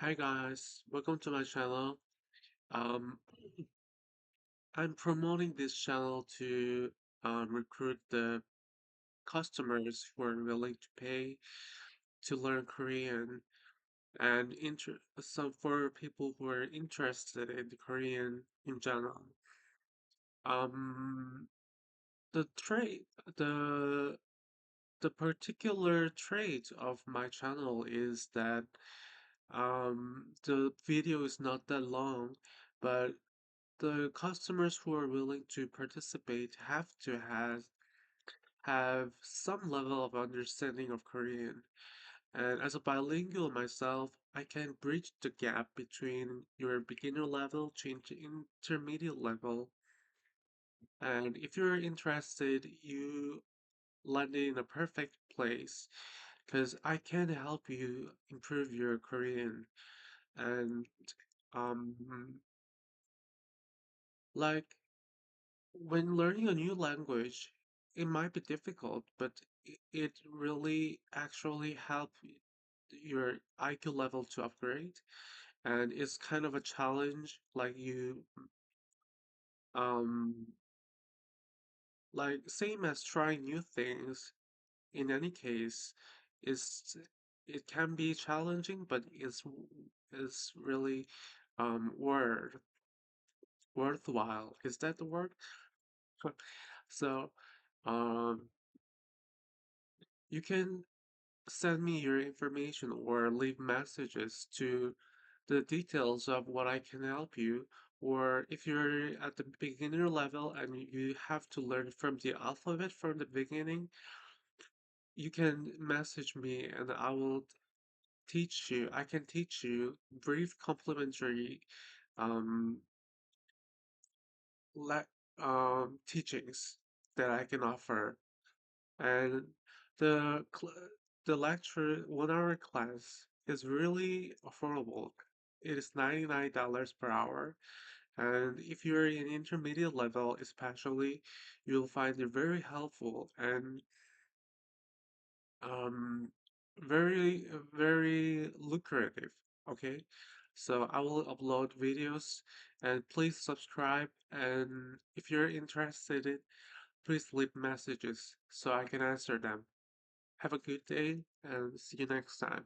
Hi guys, welcome to my channel. Um, I'm promoting this channel to recruit the customers who are willing to pay to learn Korean and so for people who are interested in Korean in general. Um, the trait, the the particular trait of my channel is that the video is not that long, but the customers who are willing to participate have to have some level of understanding of Korean. And as a bilingual myself, I can bridge the gap between your beginner level to intermediate level. And if you're interested, you landed in a perfect place because I can help you improve your Korean. And um, like when learning a new language, it might be difficult, but it really actually help your IQ level to upgrade, and it's kind of a challenge. Um, like same as trying new things. In any case, is it can be challenging, but it's really worthwhile. Is that the word? So, um, you can send me your information or leave messages to the details of what I can help you. Or if you're at the beginner level and you have to learn from the alphabet from the beginning, you can message me and I will teach you. I can teach you brief complimentary um, le teachings that I can offer. And the cl the lecture 1 hour class is really affordable. It is $99 per hour. And if you're in intermediate level, especially, you'll find it very helpful and um very lucrative. Okay? So I will upload videos and please subscribe, and if you're interested in, please leave messages so I can answer them. Have a good day and see you next time.